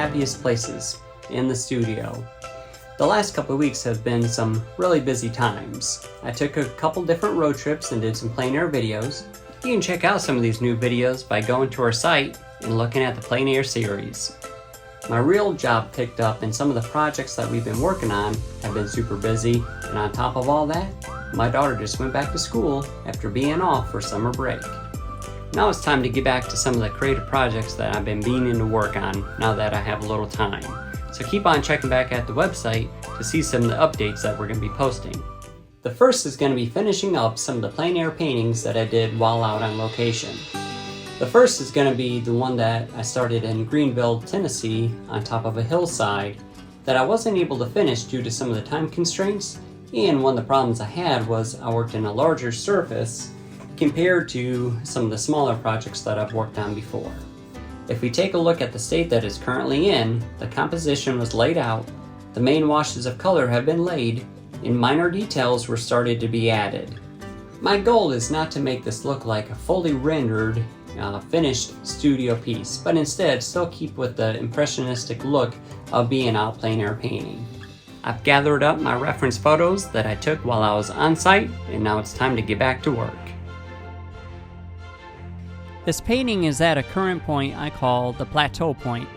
happiest places, in the studio. The last couple of weeks have been some really busy times. I took a couple different road trips and did some plein air videos. You can check out some of these new videos by going to our site and looking at the plein air series. My real job picked up and some of the projects that we've been working on have been super busy, and on top of all that, my daughter just went back to school after being off for summer break. Now it's time to get back to some of the creative projects that I've been meaning to work on now that I have a little time. So keep on checking back at the website to see some of the updates that we're going to be posting. The first is going to be finishing up some of the plein air paintings that I did while out on location. The first is going to be the one that I started in Greeneville, Tennessee on top of a hillside that I wasn't able to finish due to some of the time constraints, and one of the problems I had was I worked in a larger surface compared to some of the smaller projects that I've worked on before. If we take a look at the state that it's currently in, the composition was laid out, the main washes of color have been laid, and minor details were started to be added. My goal is not to make this look like a fully rendered, finished studio piece, but instead still keep with the impressionistic look of being out plein air painting. I've gathered up my reference photos that I took while I was on site, and now it's time to get back to work. This painting is at a current point I call the plateau point.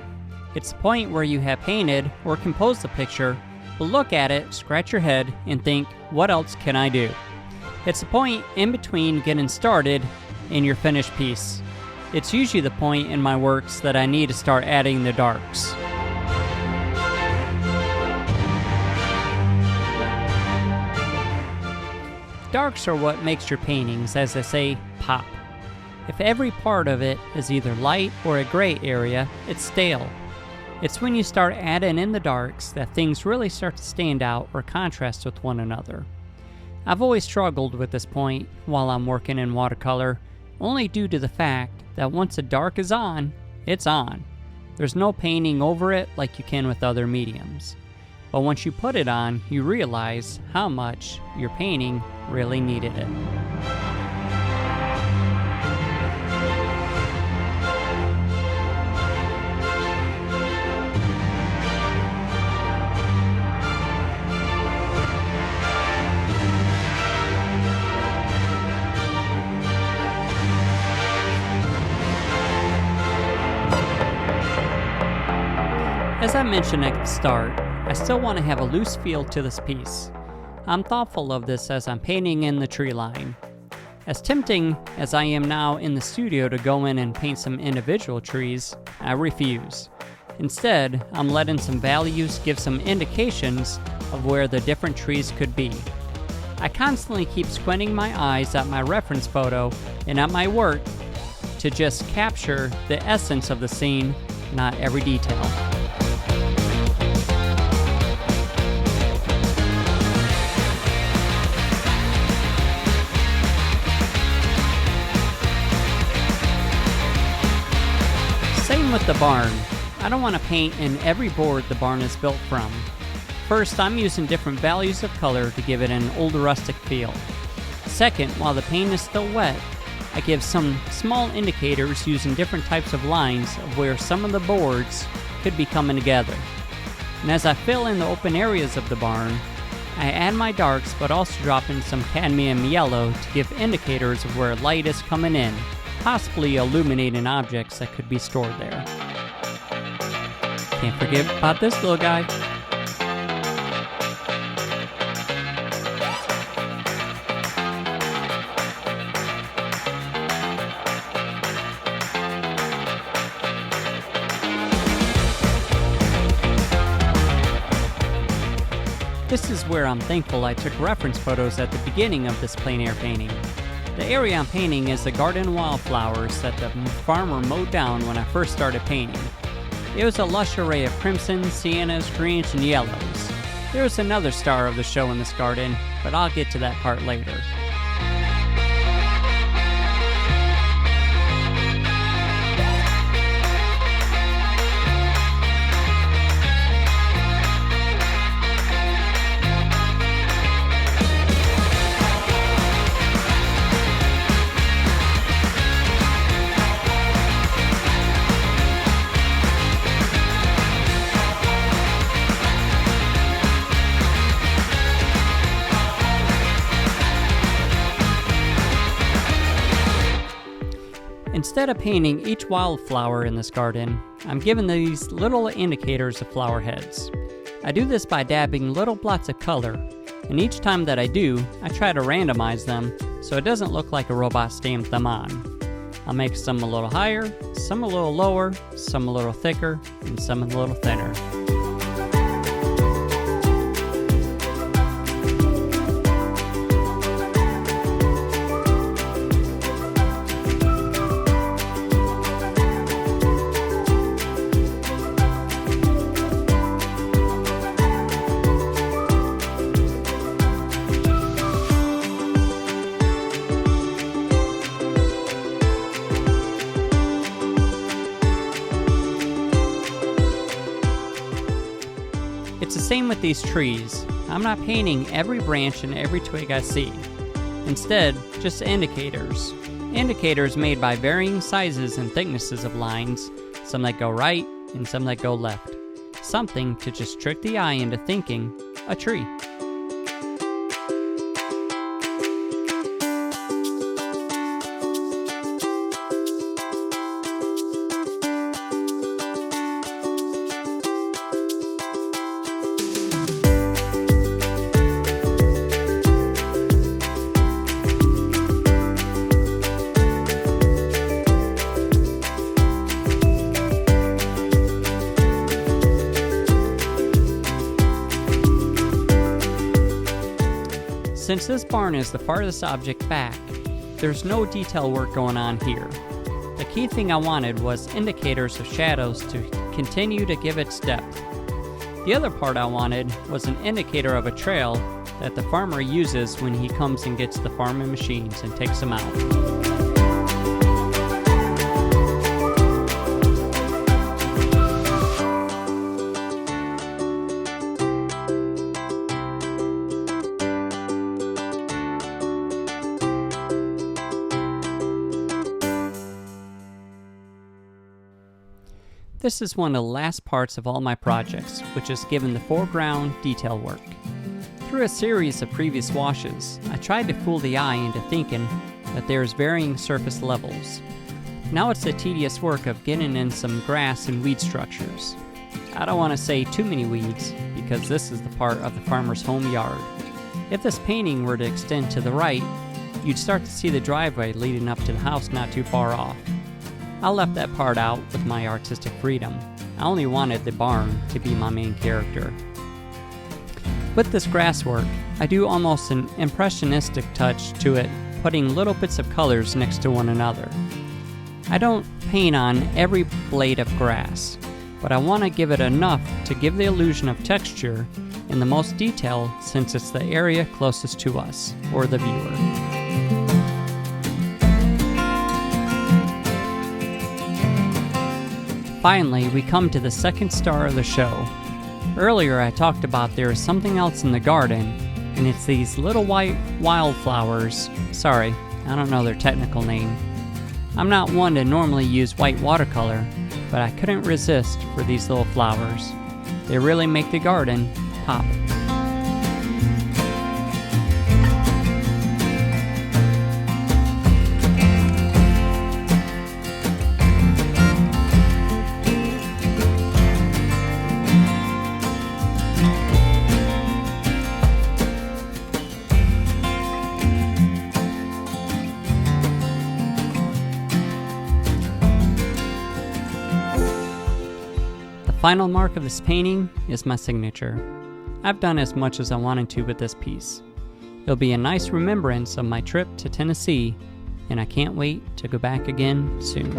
It's the point where you have painted or composed the picture, but look at it, scratch your head, and think, what else can I do? It's the point in between getting started and your finished piece. It's usually the point in my works that I need to start adding the darks. Darks are what makes your paintings, as I say, pop. If every part of it is either light or a gray area, it's stale. It's when you start adding in the darks that things really start to stand out or contrast with one another. I've always struggled with this point while I'm working in watercolor, only due to the fact that once a dark is on, it's on. There's no painting over it like you can with other mediums. But once you put it on, you realize how much your painting really needed it. As I mentioned at the start, I still want to have a loose feel to this piece. I'm thoughtful of this as I'm painting in the tree line. As tempting as I am now in the studio to go in and paint some individual trees, I refuse. Instead, I'm letting some values give some indications of where the different trees could be. I constantly keep squinting my eyes at my reference photo and at my work to just capture the essence of the scene, not every detail. Same with the barn. I don't want to paint in every board the barn is built from. First, I'm using different values of color to give it an old rustic feel. Second, while the paint is still wet, I give some small indicators using different types of lines of where some of the boards could be coming together. And as I fill in the open areas of the barn, I add my darks but also drop in some cadmium yellow to give indicators of where light is coming in, possibly illuminating objects that could be stored there. Can't forget about this little guy. This is where I'm thankful I took reference photos at the beginning of this plein air painting. The area I'm painting is the garden wildflowers that the farmer mowed down when I first started painting. It was a lush array of crimsons, siennas, greens, and yellows. There was another star of the show in this garden, but I'll get to that part later. Instead of painting each wildflower in this garden, I'm given these little indicators of flower heads. I do this by dabbing little blots of color, and each time that I do, I try to randomize them so it doesn't look like a robot stamped them on. I'll make some a little higher, some a little lower, some a little thicker, and some a little thinner. It's the same with these trees. I'm not painting every branch and every twig I see. Instead, just indicators. Indicators made by varying sizes and thicknesses of lines, some that go right and some that go left. Something to just trick the eye into thinking a tree. Since this barn is the farthest object back, there's no detail work going on here. The key thing I wanted was indicators of shadows to continue to give its depth. The other part I wanted was an indicator of a trail that the farmer uses when he comes and gets the farming machines and takes them out. This is one of the last parts of all my projects, which is given the foreground detail work. Through a series of previous washes, I tried to fool the eye into thinking that there's varying surface levels. Now it's the tedious work of getting in some grass and weed structures. I don't want to say too many weeds, because this is the part of the farmer's home yard. If this painting were to extend to the right, you'd start to see the driveway leading up to the house not too far off. I left that part out with my artistic freedom. I only wanted the barn to be my main character. With this grass work, I do almost an impressionistic touch to it, putting little bits of colors next to one another. I don't paint on every blade of grass, but I want to give it enough to give the illusion of texture in the most detail since it's the area closest to us, or the viewer. Finally, we come to the second star of the show. Earlier I talked about there is something else in the garden, and it's these little white wildflowers. Sorry, I don't know their technical name. I'm not one to normally use white watercolor, but I couldn't resist for these little flowers. They really make the garden pop. The final mark of this painting is my signature. I've done as much as I wanted to with this piece. It'll be a nice remembrance of my trip to Tennessee, and I can't wait to go back again soon.